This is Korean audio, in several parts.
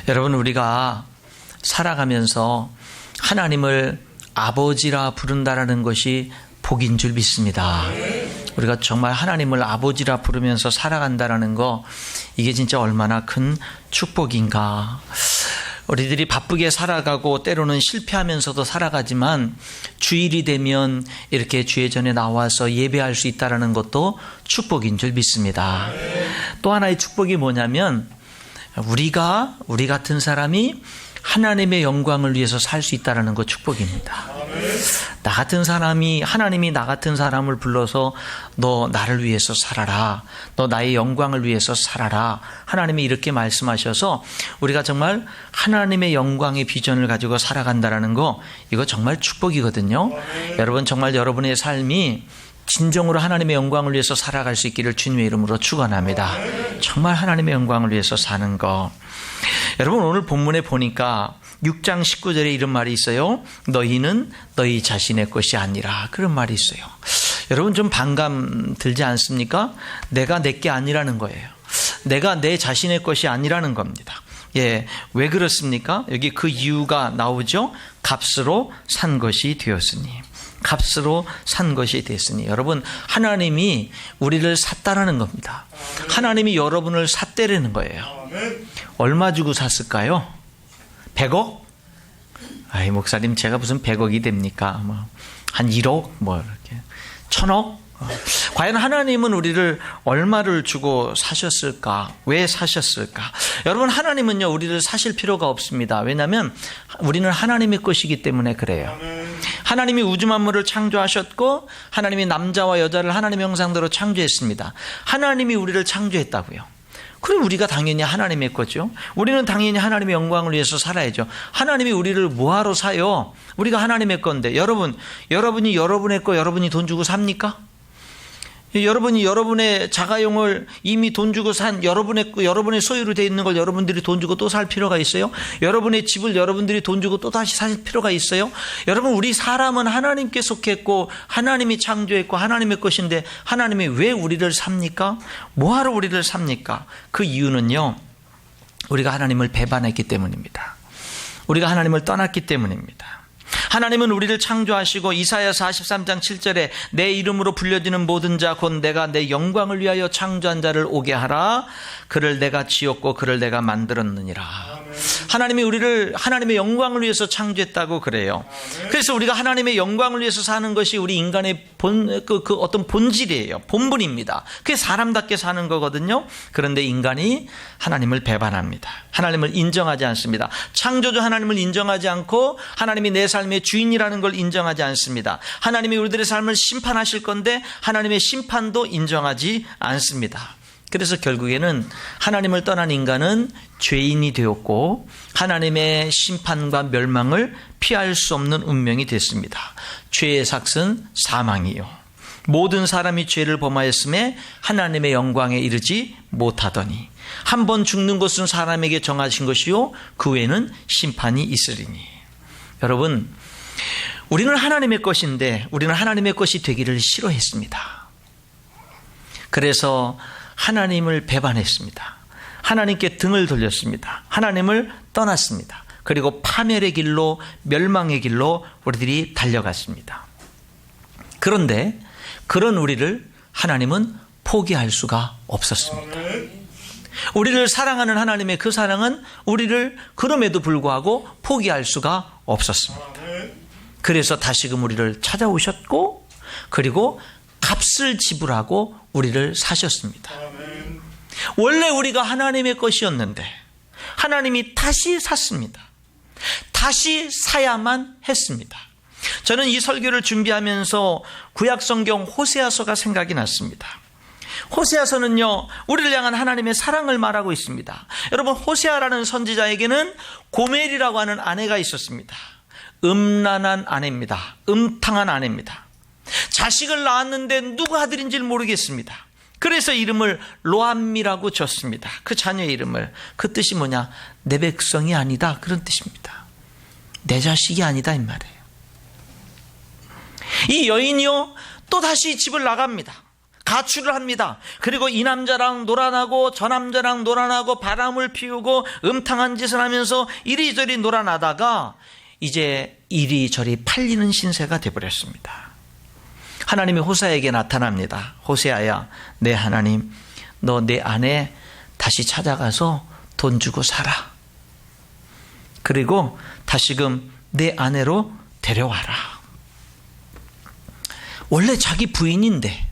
여러분, 우리가 살아가면서 하나님을 아버지라 부른다라는 것이 복인 줄 믿습니다. 우리가 정말 하나님을 아버지라 부르면서 살아간다라는 거, 이게 진짜 얼마나 큰 축복인가. 우리들이 바쁘게 살아가고 때로는 실패하면서도 살아가지만 주일이 되면 이렇게 주의 전에 나와서 예배할 수 있다는 것도 축복인 줄 믿습니다. 또 하나의 축복이 뭐냐면 우리 같은 사람이 하나님의 영광을 위해서 살 수 있다는 것 축복입니다. 나 같은 사람이, 하나님이 나 같은 사람을 불러서 너 나를 위해서 살아라, 너 나의 영광을 위해서 살아라, 하나님이 이렇게 말씀하셔서 우리가 정말 하나님의 영광의 비전을 가지고 살아간다는 거, 이거 정말 축복이거든요. 여러분, 정말 여러분의 삶이 진정으로 하나님의 영광을 위해서 살아갈 수 있기를 주님의 이름으로 축원합니다. 정말 하나님의 영광을 위해서 사는 거. 여러분, 오늘 본문에 보니까 6장 19절에 이런 말이 있어요. 너희는 너희 자신의 것이 아니라, 그런 말이 있어요. 여러분, 좀 반감 들지 않습니까? 내가 내게 아니라는 거예요. 내가 내 자신의 것이 아니라는 겁니다. 예, 왜 그렇습니까? 여기 그 이유가 나오죠. 값으로 산 것이 되었으니. 값으로 산 것이 됐으니. 여러분, 하나님이 우리를 샀다라는 겁니다. 하나님이 여러분을 샀다라는 거예요. 얼마 주고 샀을까요? 100억? 아이, 목사님, 제가 무슨 100억이 됩니까? 한 1억? 이렇게 1000억? 과연 하나님은 우리를 얼마를 주고 사셨을까? 왜 사셨을까? 여러분, 하나님은요, 우리를 사실 필요가 없습니다. 왜냐하면 우리는 하나님의 것이기 때문에 그래요. 하나님이 우주 만물을 창조하셨고, 하나님이 남자와 여자를 하나님의 형상대로 창조했습니다. 하나님이 우리를 창조했다고요. 그럼 우리가 당연히 하나님의 거죠. 우리는 당연히 하나님의 영광을 위해서 살아야죠. 하나님이 우리를 뭐하러 사요? 우리가 하나님의 건데. 여러분이 여러분의 거 여러분이 돈 주고 삽니까? 여러분이 여러분의 자가용을 이미 돈 주고 산 여러분의 소유로 되어 있는 걸 여러분들이 돈 주고 또 살 필요가 있어요? 여러분의 집을 여러분들이 돈 주고 또 다시 살 필요가 있어요? 여러분, 우리 사람은 하나님께 속했고 하나님이 창조했고 하나님의 것인데 하나님이 왜 우리를 삽니까? 뭐하러 우리를 삽니까? 그 이유는요, 우리가 하나님을 배반했기 때문입니다. 우리가 하나님을 떠났기 때문입니다. 하나님은 우리를 창조하시고 이사야 43장 7절에 내 이름으로 불려지는 모든 자 곧 내가 내 영광을 위하여 창조한 자를 오게 하라. 그를 내가 지었고 그를 내가 만들었느니라. 하나님이 우리를 하나님의 영광을 위해서 창조했다고 그래요. 그래서 우리가 하나님의 영광을 위해서 사는 것이 우리 인간의 어떤 본질이에요. 본분입니다. 그게 사람답게 사는 거거든요. 그런데 인간이 하나님을 배반합니다. 하나님을 인정하지 않습니다. 창조주 하나님을 인정하지 않고 하나님이 내 삶의 주인이라는 걸 인정하지 않습니다. 하나님이 우리들의 삶을 심판하실 건데 하나님의 심판도 인정하지 않습니다. 그래서 결국에는 하나님을 떠난 인간은 죄인이 되었고 하나님의 심판과 멸망을 피할 수 없는 운명이 됐습니다. 죄의 삭은 사망이요. 모든 사람이 죄를 범하였음에 하나님의 영광에 이르지 못하더니 한 번 죽는 것은 사람에게 정하신 것이요 그 외에는 심판이 있으리니. 여러분, 우리는 하나님의 것인데 우리는 하나님의 것이 되기를 싫어했습니다. 그래서 하나님을 배반했습니다. 하나님께 등을 돌렸습니다. 하나님을 떠났습니다. 그리고 파멸의 길로, 멸망의 길로 우리들이 달려갔습니다. 그런데 그런 우리를 하나님은 포기할 수가 없었습니다. 우리를 사랑하는 하나님의 그 사랑은 우리를 그럼에도 불구하고 포기할 수가 없었습니다. 그래서 다시금 우리를 찾아오셨고, 그리고 값을 지불하고 우리를 사셨습니다. 원래 우리가 하나님의 것이었는데 하나님이 다시 샀습니다. 다시 사야만 했습니다. 저는 이 설교를 준비하면서 구약성경 호세아서가 생각이 났습니다. 호세아서는요, 우리를 향한 하나님의 사랑을 말하고 있습니다. 여러분, 호세아라는 선지자에게는 고멜이라고 하는 아내가 있었습니다. 음란한 아내입니다. 음탕한 아내입니다. 자식을 낳았는데 누가 아들인지 모르겠습니다. 그래서 이름을 로암미라고 줬습니다. 그 자녀의 이름을. 그 뜻이 뭐냐? 내 백성이 아니다, 그런 뜻입니다. 내 자식이 아니다, 이 말이에요. 이 여인이요, 또 다시 집을 나갑니다. 가출을 합니다. 그리고 이 남자랑 놀아나고 저 남자랑 놀아나고 바람을 피우고 음탕한 짓을 하면서 이리저리 놀아나다가 이제 이리저리 팔리는 신세가 되어버렸습니다. 하나님이 호세아에게 나타납니다. 호세아야, 내 하나님, 너 내 아내 다시 찾아가서 돈 주고 살아. 그리고 다시금 내 아내로 데려와라. 원래 자기 부인인데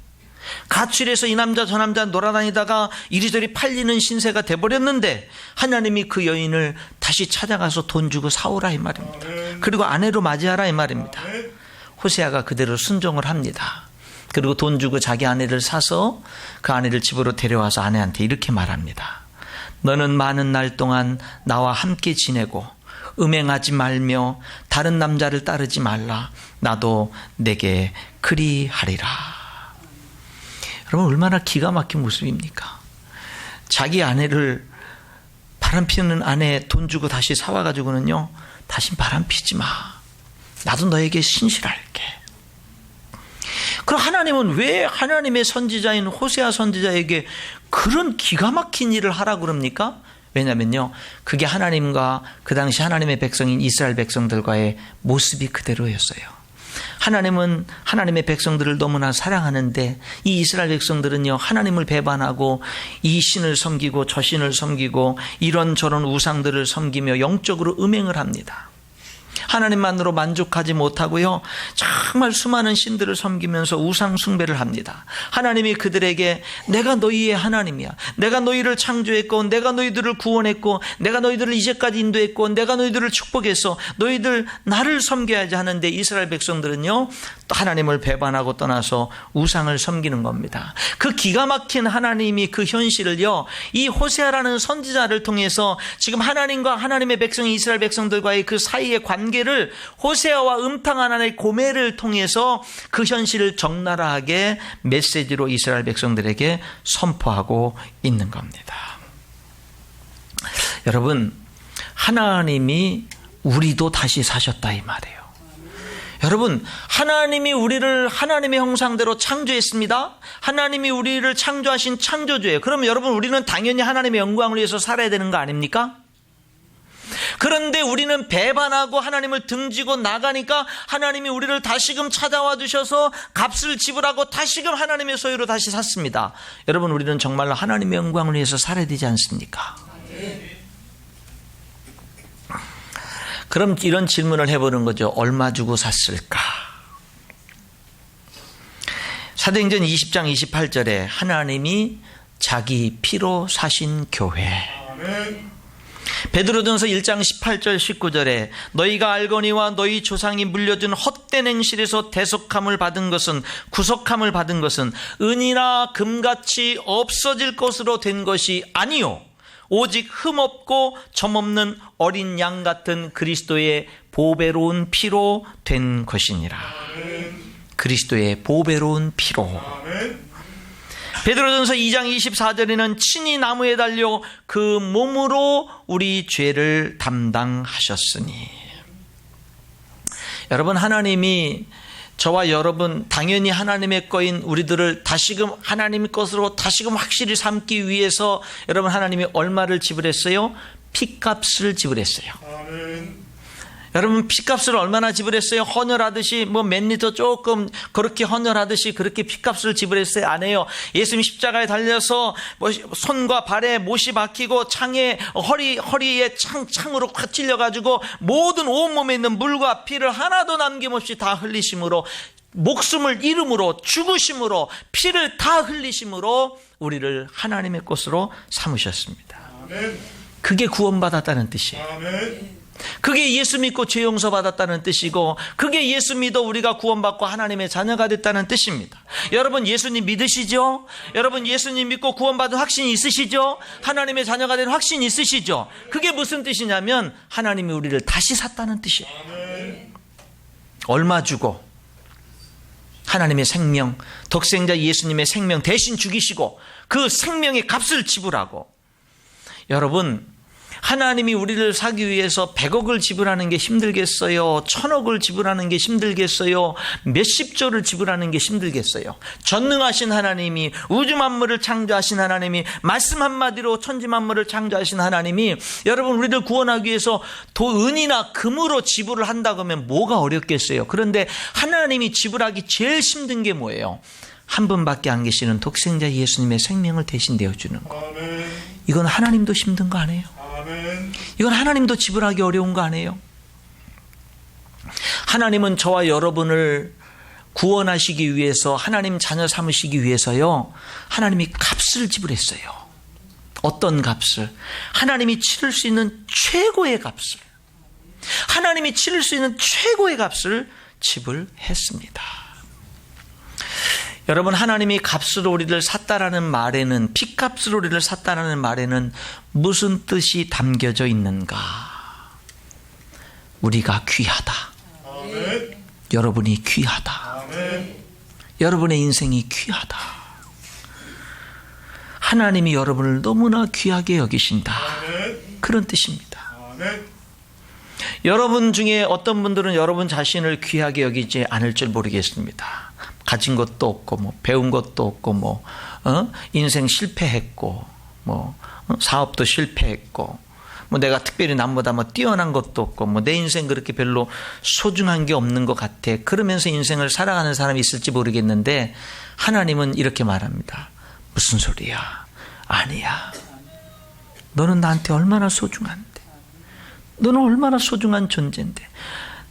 가출해서 이 남자 저 남자 놀아다니다가 이리저리 팔리는 신세가 돼버렸는데 하나님이 그 여인을 다시 찾아가서 돈 주고 사오라 이 말입니다. 그리고 아내로 맞이하라 이 말입니다. 호세아가 그대로 순종을 합니다. 그리고 돈 주고 자기 아내를 사서 그 아내를 집으로 데려와서 아내한테 이렇게 말합니다. 너는 많은 날 동안 나와 함께 지내고 음행하지 말며 다른 남자를 따르지 말라. 나도 내게 그리하리라. 여러분, 얼마나 기가 막힌 모습입니까? 자기 아내를, 바람피는 아내 돈 주고 다시 사와가지고는요, 다신 바람피지 마. 나도 너에게 신실할게. 그럼 하나님은 왜 하나님의 선지자인 호세아 선지자에게 그런 기가 막힌 일을 하라고 그럽니까? 왜냐면요, 그게 하나님과 그 당시 하나님의 백성인 이스라엘 백성들과의 모습이 그대로였어요. 하나님은 하나님의 백성들을 너무나 사랑하는데 이 이스라엘 백성들은요, 하나님을 배반하고 이 신을 섬기고 저 신을 섬기고 이런저런 우상들을 섬기며 영적으로 음행을 합니다. 하나님만으로 만족하지 못하고요, 정말 수많은 신들을 섬기면서 우상 숭배를 합니다. 하나님이 그들에게 내가 너희의 하나님이야, 내가 너희를 창조했고 내가 너희들을 구원했고 내가 너희들을 이제까지 인도했고 내가 너희들을 축복했어, 너희들 나를 섬겨야지 하는데 이스라엘 백성들은요, 또 하나님을 배반하고 떠나서 우상을 섬기는 겁니다. 그 기가 막힌 하나님이 그 현실을요, 이 호세아라는 선지자를 통해서 지금 하나님과 하나님의 백성 이스라엘 백성들과의 그 사이의 관계를 호세아와 음탕한 하나님의 고매를 통해서 그 현실을 적나라하게 메시지로 이스라엘 백성들에게 선포하고 있는 겁니다. 여러분, 하나님이 우리도 다시 사셨다 이 말이에요. 여러분, 하나님이 우리를 하나님의 형상대로 창조했습니다. 하나님이 우리를 창조하신 창조주예요. 그럼 여러분, 우리는 당연히 하나님의 영광을 위해서 살아야 되는 거 아닙니까? 그런데 우리는 배반하고 하나님을 등지고 나가니까 하나님이 우리를 다시금 찾아와 주셔서 값을 지불하고 다시금 하나님의 소유로 다시 샀습니다. 여러분, 우리는 정말로 하나님의 영광을 위해서 살아야 되지 않습니까? 그럼 이런 질문을 해보는 거죠. 얼마 주고 샀을까? 사도행전 20장 28절에 하나님이 자기 피로 사신 교회. 베드로전서 1장 18절 19절에 너희가 알거니와 너희 조상이 물려준 헛된 행실에서 대속함을 받은 것은, 구속함을 받은 것은 은이나 금같이 없어질 것으로 된 것이 아니요 오직 흠없고 점없는 어린 양 같은 그리스도의 보배로운 피로 된 것이니라. 그리스도의 보배로운 피로. 베드로전서 2장 24절에는 친히 나무에 달려 그 몸으로 우리 죄를 담당하셨으니. 여러분, 하나님이 저와 여러분, 당연히 하나님의 거인 우리들을 다시금 하나님의 것으로 다시금 확실히 삼기 위해서 여러분, 하나님이 얼마를 지불했어요? 피값을 지불했어요. 아멘. 여러분, 피값을 얼마나 지불했어요? 헌혈하듯이 뭐 몇 리터 조금 그렇게 헌혈하듯이 그렇게 피값을 지불했어요? 안 해요. 예수님 십자가에 달려서 뭐 손과 발에 못이 박히고 창에 허리에 창으로 찔려가지고 모든 온몸에 있는 물과 피를 하나도 남김없이 다 흘리심으로, 목숨을 잃음으로, 죽으심으로, 피를 다 흘리심으로 우리를 하나님의 것으로 삼으셨습니다. 그게 구원받았다는 뜻이에요. 그게 예수 믿고 죄 용서 받았다는 뜻이고, 그게 예수 믿어 우리가 구원받고 하나님의 자녀가 됐다는 뜻입니다. 여러분, 예수님 믿으시죠? 여러분, 예수님 믿고 구원받은 확신이 있으시죠? 하나님의 자녀가 된 확신이 있으시죠? 그게 무슨 뜻이냐면 하나님이 우리를 다시 샀다는 뜻이에요. 얼마 주고 하나님의 생명, 독생자 예수님의 생명 대신 죽이시고 그 생명의 값을 지불하고. 여러분, 하나님이 우리를 사기 위해서 100억을 지불하는 게 힘들겠어요? 1000억을 지불하는 게 힘들겠어요? 몇십조를 지불하는 게 힘들겠어요? 전능하신 하나님이, 우주 만물을 창조하신 하나님이, 말씀 한마디로 천지 만물을 창조하신 하나님이 여러분 우리를 구원하기 위해서 은이나 금으로 지불을 한다고 하면 뭐가 어렵겠어요? 그런데 하나님이 지불하기 제일 힘든 게 뭐예요? 한 분밖에 안 계시는 독생자 예수님의 생명을 대신 내어주는 거. 이건 하나님도 힘든 거 아니에요? 이건 하나님도 지불하기 어려운 거 아니에요? 하나님은 저와 여러분을 구원하시기 위해서, 하나님 자녀 삼으시기 위해서요, 하나님이 값을 지불했어요. 어떤 값을? 하나님이 치를 수 있는 최고의 값을, 하나님이 치를 수 있는 최고의 값을 지불했습니다. 여러분, 하나님이 값으로 우리를 샀다라는 말에는, 피값으로 우리를 샀다라는 말에는 무슨 뜻이 담겨져 있는가? 우리가 귀하다. 아멘. 여러분이 귀하다. 아멘. 여러분의 인생이 귀하다. 하나님이 여러분을 너무나 귀하게 여기신다. 아멘. 그런 뜻입니다. 아멘. 여러분 중에 어떤 분들은 여러분 자신을 귀하게 여기지 않을 줄 모르겠습니다. 가진 것도 없고, 배운 것도 없고, 인생 실패했고, 사업도 실패했고, 내가 특별히 남보다 뛰어난 것도 없고, 내 인생 그렇게 별로 소중한 게 없는 것 같아. 그러면서 인생을 살아가는 사람이 있을지 모르겠는데, 하나님은 이렇게 말합니다. 무슨 소리야? 아니야. 너는 나한테 얼마나 소중한데. 너는 얼마나 소중한 존재인데.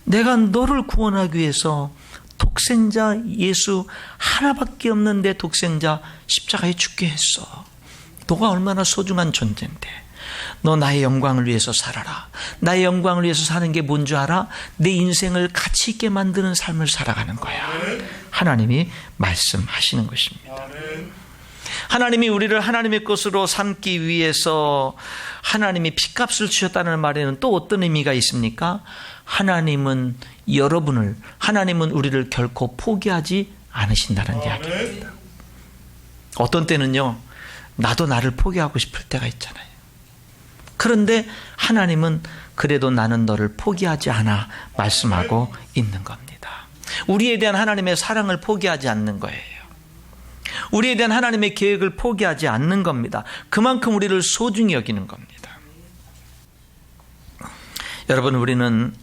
내가 너를 구원하기 위해서 독생자 예수 하나밖에 없는 내 독생자 십자가에 죽게 했어. 너가 얼마나 소중한 존재인데. 너 나의 영광을 위해서 살아라. 나의 영광을 위해서 사는 게 뭔 줄 알아? 내 인생을 가치 있게 만드는 삶을 살아가는 거야. 하나님이 말씀하시는 것입니다. 하나님이 우리를 하나님의 것으로 삼기 위해서 하나님이 피값을 주셨다는 말에는 또 어떤 의미가 있습니까? 하나님은 하나님은 우리를 결코 포기하지 않으신다는 이야기입니다. 어떤 때는요, 나도 나를 포기하고 싶을 때가 있잖아요. 그런데 하나님은 그래도 나는 너를 포기하지 않아 말씀하고 있는 겁니다. 우리에 대한 하나님의 사랑을 포기하지 않는 거예요. 우리에 대한 하나님의 계획을 포기하지 않는 겁니다. 그만큼 우리를 소중히 여기는 겁니다. 여러분, 우리는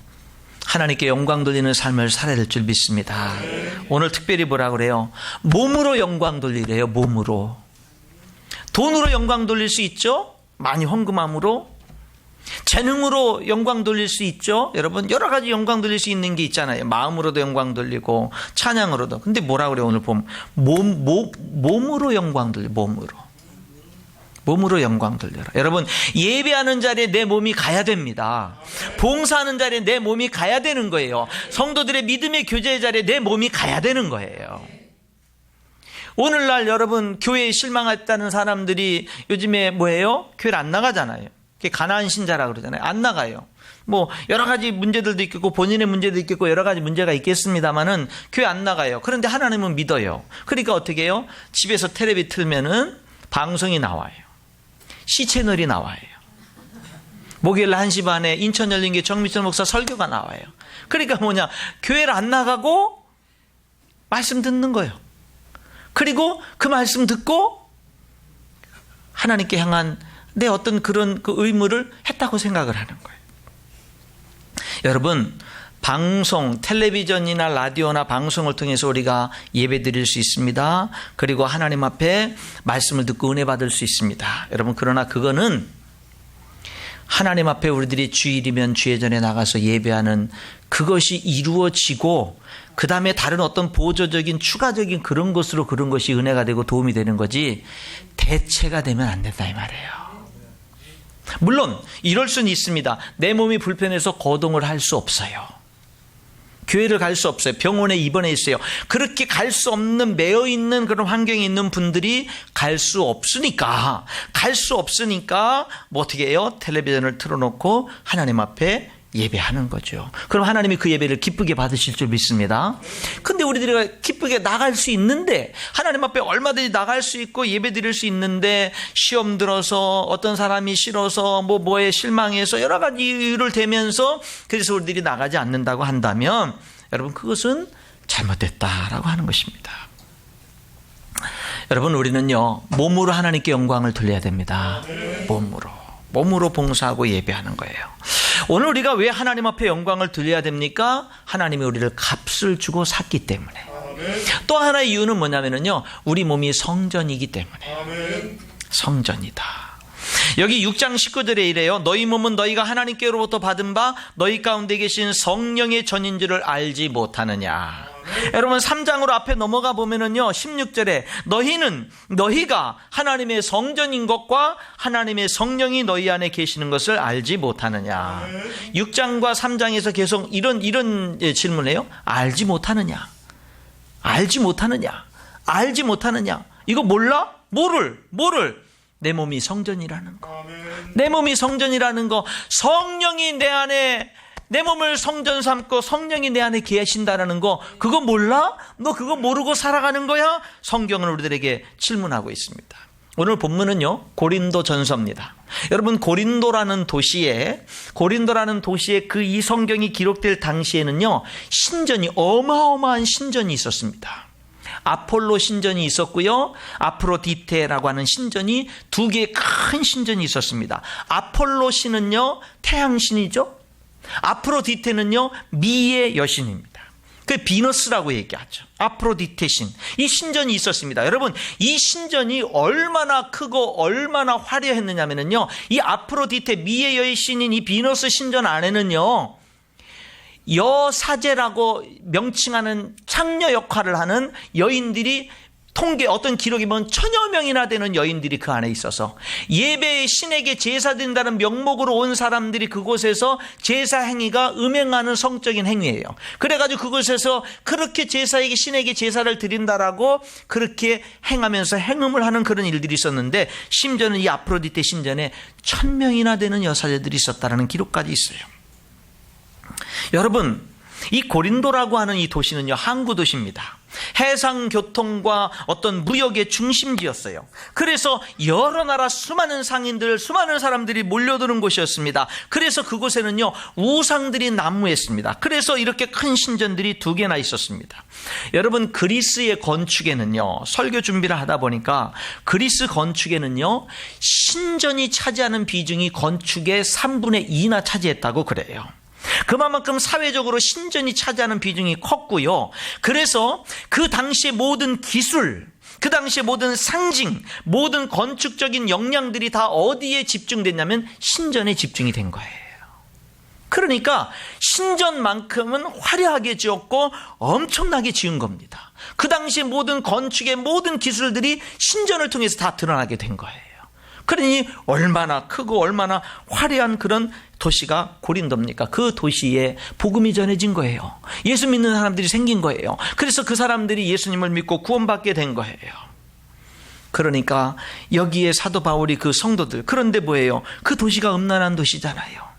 하나님께 영광 돌리는 삶을 살아야 될 줄 믿습니다. 오늘 특별히 뭐라 그래요? 몸으로 영광 돌리래요. 몸으로. 돈으로 영광 돌릴 수 있죠? 많이 헌금함으로. 재능으로 영광 돌릴 수 있죠? 여러분, 여러 가지 영광 돌릴 수 있는 게 있잖아요. 마음으로도 영광 돌리고 찬양으로도. 근데 뭐라 그래요? 오늘 보면 몸으로 영광 돌려. 몸으로 영광 돌려라. 여러분, 예배하는 자리에 내 몸이 가야 됩니다. 봉사하는 자리에 내 몸이 가야 되는 거예요. 성도들의 믿음의 교제의 자리에 내 몸이 가야 되는 거예요. 오늘날 여러분, 교회에 실망했다는 사람들이 요즘에 뭐예요? 교회를 안 나가잖아요. 가난한 신자라 그러잖아요. 안 나가요. 여러 가지 문제들도 있겠고, 본인의 문제도 있겠고, 여러 가지 문제가 있겠습니다만은 교회 안 나가요. 그런데 하나님은 믿어요. 그러니까 어떻게 해요? 집에서 텔레비 틀면은 방송이 나와요. C채널이 나와요. 목요일 1시 반에 인천 열린교회 정미철 목사 설교가 나와요. 그러니까 뭐냐? 교회를 안 나가고 말씀 듣는 거예요. 그리고 그 말씀 듣고 하나님께 향한 내 어떤 그런 의무를 했다고 생각을 하는 거예요. 여러분, 방송, 텔레비전이나 라디오나 방송을 통해서 우리가 예배 드릴 수 있습니다. 그리고 하나님 앞에 말씀을 듣고 은혜 받을 수 있습니다. 여러분, 그러나 그거는 하나님 앞에 우리들이 주일이면 주예전에 나가서 예배하는 그것이 이루어지고 그 다음에 다른 어떤 보조적인 추가적인 그런 것으로 그런 것이 은혜가 되고 도움이 되는 거지 대체가 되면 안 된다 이 말이에요. 물론 이럴 수는 있습니다. 내 몸이 불편해서 거동을 할 수 없어요. 교회를 갈 수 없어요. 병원에 입원해 있어요. 그렇게 갈 수 없는, 매여 있는 그런 환경에 있는 분들이 갈 수 없으니까 뭐 어떻게 해요? 텔레비전을 틀어놓고 하나님 앞에 예배하는 거죠. 그럼 하나님이 그 예배를 기쁘게 받으실 줄 믿습니다. 근데 우리들이 기쁘게 나갈 수 있는데, 하나님 앞에 얼마든지 나갈 수 있고 예배 드릴 수 있는데, 시험 들어서 어떤 사람이 싫어서 뭐에 실망해서 여러 가지 이유를 대면서 그래서 우리들이 나가지 않는다고 한다면, 여러분 그것은 잘못됐다라고 하는 것입니다. 여러분, 우리는요 몸으로 하나님께 영광을 돌려야 됩니다. 몸으로 봉사하고 예배하는 거예요. 오늘 우리가 왜 하나님 앞에 영광을 돌려야 됩니까? 하나님이 우리를 값을 주고 샀기 때문에. 또 하나의 이유는 뭐냐면요, 우리 몸이 성전이기 때문에. 성전이다. 여기 6장 19절에 이래요. 너희 몸은 너희가 하나님께로부터 받은 바 너희 가운데 계신 성령의 전인 줄을 알지 못하느냐. 여러분 3장으로 앞에 넘어가 보면은요 16절에 너희가 하나님의 성전인 것과 하나님의 성령이 너희 안에 계시는 것을 알지 못하느냐. 6장과 3장에서 계속 이런 질문을 해요. 알지 못하느냐. 이거 몰라? 뭐를? 내 몸이 성전이라는 거. 내 몸이 성전이라는 거. 성령이 내 안에, 내 몸을 성전 삼고 성령이 내 안에 계신다는 거, 그거 몰라? 너 그거 모르고 살아가는 거야? 성경은 우리들에게 질문하고 있습니다. 오늘 본문은요 고린도 전서입니다. 여러분 고린도라는 도시에 그 이 성경이 기록될 당시에는요 신전이, 어마어마한 신전이 있었습니다. 아폴로 신전이 있었고요, 아프로디테라고 하는 신전이, 두 개의 큰 신전이 있었습니다. 아폴로 신은요 태양신이죠. 아프로디테는요 미의 여신입니다. 그 비너스라고 얘기하죠. 아프로디테 신. 이 신전이 있었습니다. 여러분 이 신전이 얼마나 크고 얼마나 화려했느냐면요, 이 아프로디테 미의 여신인 이 비너스 신전 안에는요 여사제라고 명칭하는 창녀 역할을 하는 여인들이, 어떤 기록이 보면 1000여 명이나 되는 여인들이 그 안에 있어서 예배의 신에게 제사 드린다는 명목으로 온 사람들이 그곳에서 제사 행위가 음행하는 성적인 행위예요. 그래가지고 그곳에서 그렇게 신에게 제사를 드린다라고 그렇게 행하면서 행음을 하는 그런 일들이 있었는데, 심지어는 이 아프로디테 신전에 1000명이나 되는 여사제들이 있었다는 기록까지 있어요. 여러분 이 고린도라고 하는 이 도시는요 항구 도시입니다. 해상 교통과 어떤 무역의 중심지였어요. 그래서 여러 나라 수많은 상인들, 수많은 사람들이 몰려드는 곳이었습니다. 그래서 그곳에는요 우상들이 난무했습니다. 그래서 이렇게 큰 신전들이 2개나 있었습니다. 여러분 그리스의 건축에는요, 설교 준비를 하다 보니까 그리스 건축에는요 신전이 차지하는 비중이 건축의 3분의 2나 차지했다고 그래요. 그만큼 사회적으로 신전이 차지하는 비중이 컸고요. 그래서 그 당시의 모든 기술, 그 당시의 모든 상징, 모든 건축적인 역량들이 다 어디에 집중됐냐면 신전에 집중이 된 거예요. 그러니까 신전만큼은 화려하게 지었고 엄청나게 지은 겁니다. 그 당시의 모든 건축의 모든 기술들이 신전을 통해서 다 드러나게 된 거예요. 그러니 얼마나 크고 얼마나 화려한 그런 도시가 고린도입니까? 그 도시에 복음이 전해진 거예요. 예수 믿는 사람들이 생긴 거예요. 그래서 그 사람들이 예수님을 믿고 구원받게 된 거예요. 그러니까 여기에 사도 바울이 그 성도들, 그런데 뭐예요? 그 도시가 음란한 도시잖아요.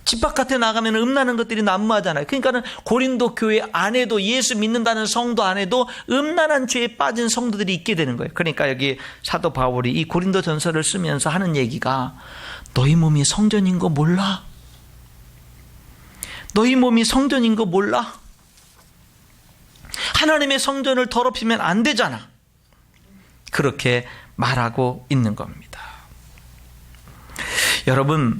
집 바깥에 나가면 음란한 것들이 난무하잖아요. 그러니까는 고린도 교회 안에도, 예수 믿는다는 성도 안에도 음란한 죄에 빠진 성도들이 있게 되는 거예요. 그러니까 여기 사도 바울이 이 고린도 전서를 쓰면서 하는 얘기가, 너희 몸이 성전인 거 몰라? 너희 몸이 성전인 거 몰라? 하나님의 성전을 더럽히면 안 되잖아. 그렇게 말하고 있는 겁니다. 여러분,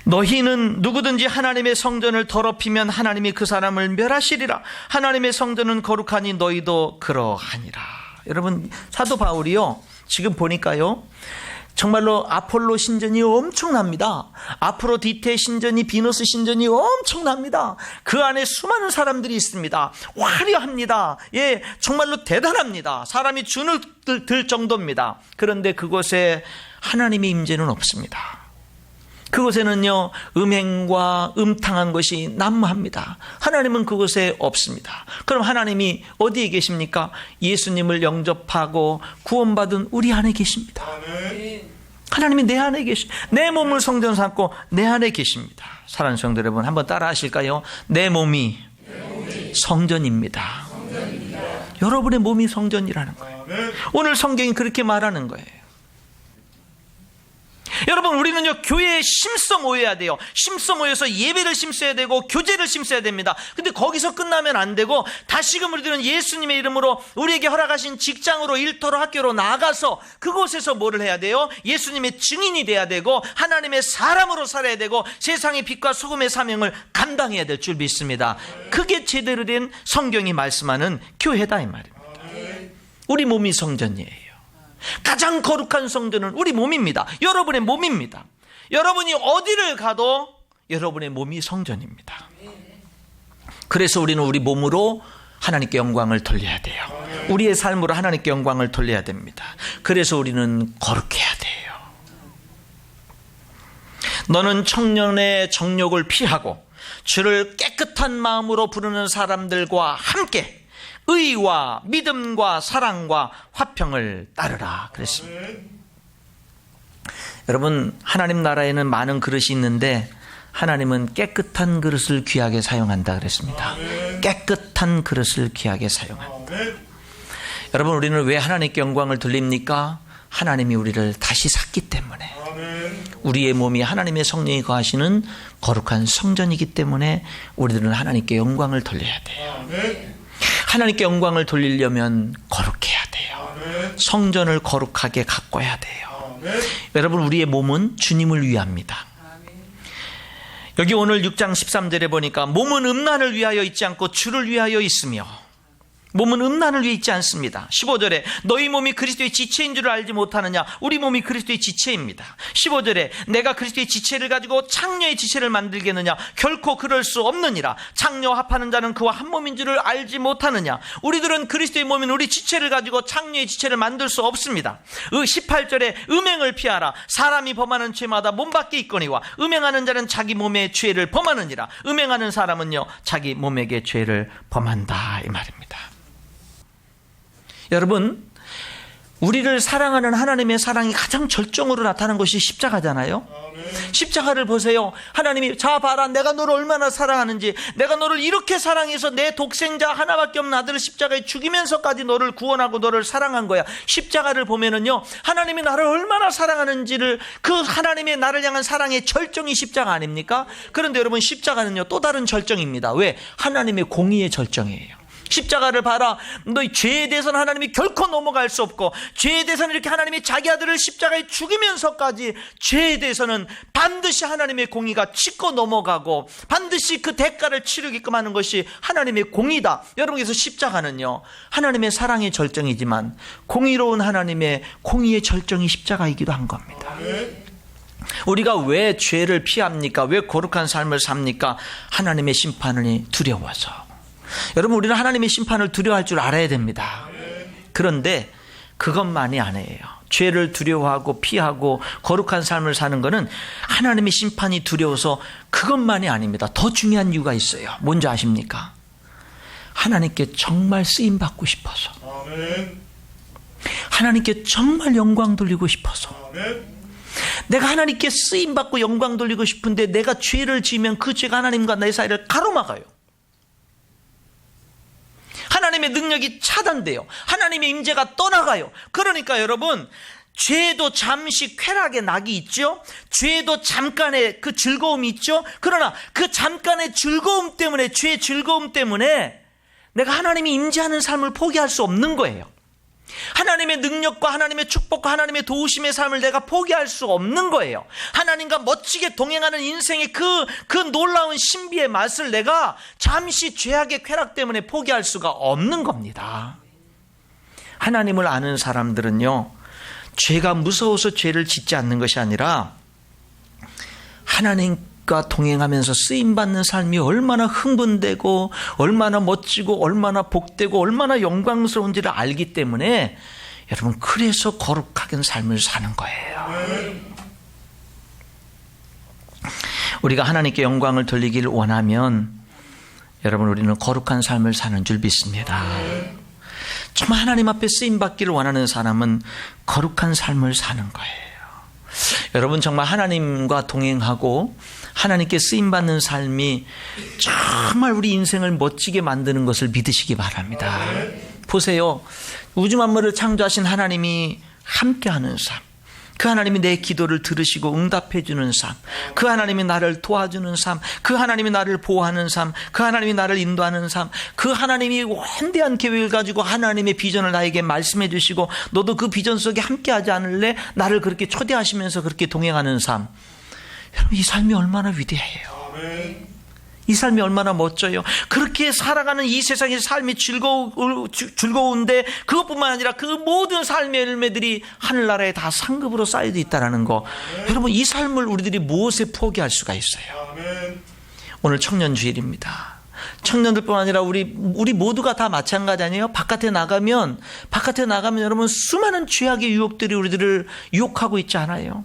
너희는 누구든지 하나님의 성전을 더럽히면 하나님이 그 사람을 멸하시리라. 하나님의 성전은 거룩하니 너희도 그러하니라. 여러분 사도 바울이요 지금 보니까요 정말로 아폴로 신전이 엄청납니다. 아프로디테 신전이, 비너스 신전이 엄청납니다. 그 안에 수많은 사람들이 있습니다. 화려합니다. 예, 정말로 대단합니다. 사람이 주눅 들 정도입니다. 그런데 그곳에 하나님의 임재는 없습니다. 그곳에는요 음행과 음탕한 것이 난무합니다. 하나님은 그곳에 없습니다. 그럼 하나님이 어디에 계십니까? 예수님을 영접하고 구원받은 우리 안에 계십니다. 하나님이 내 안에 내 몸을 성전 삼고 내 안에 계십니다. 사랑하는 성도 여러분, 한번 따라 하실까요? 내 몸이 성전입니다. 여러분의 몸이 성전이라는 거예요. 오늘 성경이 그렇게 말하는 거예요. 여러분, 우리는요, 교회에 심써 모여야 돼요. 심써 모여서 예배를 심써야 되고 교제를 심써야 됩니다. 근데 거기서 끝나면 안 되고 다시금 우리들은 예수님의 이름으로 우리에게 허락하신 직장으로, 일터로, 학교로 나가서 그곳에서 뭐를 해야 돼요? 예수님의 증인이 돼야 되고 하나님의 사람으로 살아야 되고 세상의 빛과 소금의 사명을 감당해야 될 줄 믿습니다. 그게 제대로 된 성경이 말씀하는 교회다 이 말입니다. 우리 몸이 성전이에요. 가장 거룩한 성전은 우리 몸입니다. 여러분의 몸입니다. 여러분이 어디를 가도 여러분의 몸이 성전입니다. 그래서 우리는 우리 몸으로 하나님께 영광을 돌려야 돼요. 우리의 삶으로 하나님께 영광을 돌려야 됩니다. 그래서 우리는 거룩해야 돼요. 너는 청년의 정욕을 피하고 주를 깨끗한 마음으로 부르는 사람들과 함께 의와 믿음과 사랑과 화평을 따르라 그랬습니다. 여러분, 하나님 나라에는 많은 그릇이 있는데 하나님은 깨끗한 그릇을 귀하게 사용한다 그랬습니다. 깨끗한 그릇을 귀하게 사용한다. 여러분, 우리는 왜 하나님께 영광을 돌립니까? 하나님이 우리를 다시 샀기 때문에. 우리의 몸이 하나님의 성령이 거하시는 거룩한 성전이기 때문에 우리들은 하나님께 영광을 돌려야 돼요. 하나님께 영광을 돌리려면 거룩해야 돼요. 성전을 거룩하게 가꿔야 돼요. 여러분, 우리의 몸은 주님을 위합니다. 여기 오늘 6장 13절에 보니까 몸은 음란을 위하여 있지 않고 주를 위하여 있으며, 몸은 음란을 위해 있지 않습니다. 15절에 너희 몸이 그리스도의 지체인 줄 알지 못하느냐. 우리 몸이 그리스도의 지체입니다. 15절에 내가 그리스도의 지체를 가지고 창녀의 지체를 만들겠느냐. 결코 그럴 수 없느니라. 창녀 합하는 자는 그와 한 몸인 줄을 알지 못하느냐. 우리들은 그리스도의 몸인 우리 지체를 가지고 창녀의 지체를 만들 수 없습니다. 18절에 음행을 피하라. 사람이 범하는 죄마다 몸 밖에 있거니와 음행하는 자는 자기 몸의 죄를 범하느니라. 음행하는 사람은요, 자기 몸에게 죄를 범한다 이 말입니다. 여러분, 우리를 사랑하는 하나님의 사랑이 가장 절정으로 나타난 것이 십자가잖아요. 십자가를 보세요. 하나님이 자 봐라, 내가 너를 얼마나 사랑하는지, 내가 너를 이렇게 사랑해서 내 독생자 하나밖에 없는 아들을 십자가에 죽이면서까지 너를 구원하고 너를 사랑한 거야. 십자가를 보면은요, 하나님이 나를 얼마나 사랑하는지를, 그 하나님의 나를 향한 사랑의 절정이 십자가 아닙니까? 그런데 여러분, 십자가는요 또 다른 절정입니다. 왜? 하나님의 공의의 절정이에요. 십자가를 봐라. 너희 죄에 대해서는 하나님이 결코 넘어갈 수 없고, 죄에 대해서는 이렇게 하나님이 자기 아들을 십자가에 죽이면서까지 죄에 대해서는 반드시 하나님의 공의가 짚고 넘어가고 반드시 그 대가를 치르게끔 하는 것이 하나님의 공의다. 여러분께서 십자가는요, 하나님의 사랑의 절정이지만 공의로운 하나님의 공의의 절정이 십자가이기도 한 겁니다. 우리가 왜 죄를 피합니까? 왜 거룩한 삶을 삽니까? 하나님의 심판이 두려워서. 여러분, 우리는 하나님의 심판을 두려워할 줄 알아야 됩니다. 그런데 그것만이 아니에요. 죄를 두려워하고 피하고 거룩한 삶을 사는 것은 하나님의 심판이 두려워서 그것만이 아닙니다. 더 중요한 이유가 있어요. 뭔지 아십니까? 하나님께 정말 쓰임받고 싶어서, 하나님께 정말 영광 돌리고 싶어서. 내가 하나님께 쓰임받고 영광 돌리고 싶은데 내가 죄를 지으면 그 죄가 하나님과 내 사이를 가로막아요. 하나님의 능력이 차단돼요. 하나님의 임재가 떠나가요. 그러니까 여러분, 죄도 잠시 쾌락의 낙이 있죠. 죄도 잠깐의 그 즐거움이 있죠. 그러나 그 잠깐의 즐거움 때문에, 죄의 즐거움 때문에 내가 하나님이 임재하는 삶을 포기할 수 없는 거예요. 하나님의 능력과 하나님의 축복과 하나님의 도우심의 삶을 내가 포기할 수 없는 거예요. 하나님과 멋지게 동행하는 인생의 그 놀라운 신비의 맛을 내가 잠시 죄악의 쾌락 때문에 포기할 수가 없는 겁니다. 하나님을 아는 사람들은요, 죄가 무서워서 죄를 짓지 않는 것이 아니라 하나님과 동행하면서 쓰임받는 삶이 얼마나 흥분되고 얼마나 멋지고 얼마나 복되고 얼마나 영광스러운지를 알기 때문에, 여러분, 그래서 거룩하게 삶을 사는 거예요. 우리가 하나님께 영광을 돌리기를 원하면 여러분, 우리는 거룩한 삶을 사는 줄 믿습니다. 정말 하나님 앞에 쓰임받기를 원하는 사람은 거룩한 삶을 사는 거예요. 여러분 정말 하나님과 동행하고 하나님께 쓰임받는 삶이 정말 우리 인생을 멋지게 만드는 것을 믿으시기 바랍니다. 보세요. 우주 만물을 창조하신 하나님이 함께하는 삶, 그 하나님이 내 기도를 들으시고 응답해 주는 삶, 그 하나님이 나를 도와주는 삶, 그 하나님이 나를 보호하는 삶, 그 하나님이 나를 인도하는 삶, 그 하나님이 원대한 계획을 가지고 하나님의 비전을 나에게 말씀해 주시고 너도 그 비전 속에 함께하지 않을래? 나를 그렇게 초대하시면서 그렇게 동행하는 삶. 여러분 이 삶이 얼마나 위대해요. 이 삶이 얼마나 멋져요. 그렇게 살아가는 이 세상의 삶이 즐거운데 그것뿐만 아니라 그 모든 삶의 열매들이 하늘나라에 다 상급으로 쌓여져 있다는 거. 여러분 이 삶을 우리들이 무엇에 포기할 수가 있어요. 오늘 청년주일입니다. 청년들뿐만 아니라 우리 모두가 다 마찬가지 아니에요? 바깥에 나가면 여러분 수많은 죄악의 유혹들이 우리들을 유혹하고 있지 않아요?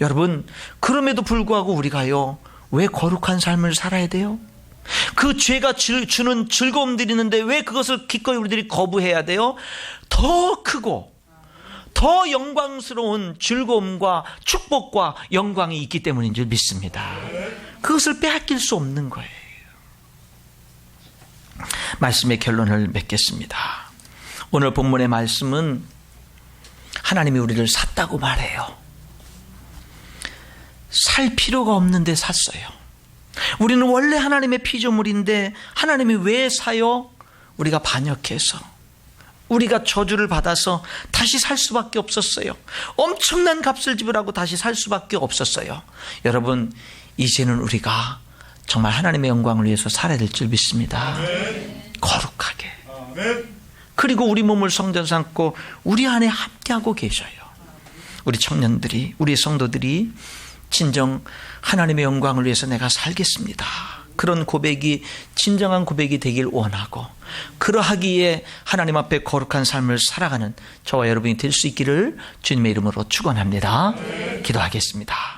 여러분 그럼에도 불구하고 우리가요 왜 거룩한 삶을 살아야 돼요? 그 죄가 주는 즐거움들이 있는데 왜 그것을 기꺼이 우리들이 거부해야 돼요? 더 크고 더 영광스러운 즐거움과 축복과 영광이 있기 때문인 줄 믿습니다. 그것을 빼앗길 수 없는 거예요. 말씀의 결론을 맺겠습니다. 오늘 본문의 말씀은 하나님이 우리를 샀다고 말해요. 살 필요가 없는데 샀어요. 우리는 원래 하나님의 피조물인데 하나님이 왜 사요? 우리가 반역해서, 우리가 저주를 받아서 다시 살 수밖에 없었어요. 엄청난 값을 지불하고 다시 살 수밖에 없었어요. 여러분 이제는 우리가 정말 하나님의 영광을 위해서 살아야 될 줄 믿습니다. 거룩하게. 그리고 우리 몸을 성전 삼고 우리 안에 함께하고 계셔요. 우리 청년들이, 우리 성도들이 진정 하나님의 영광을 위해서 내가 살겠습니다. 그런 고백이 진정한 고백이 되길 원하고 그러하기에 하나님 앞에 거룩한 삶을 살아가는 저와 여러분이 될 수 있기를 주님의 이름으로 축원합니다. 기도하겠습니다.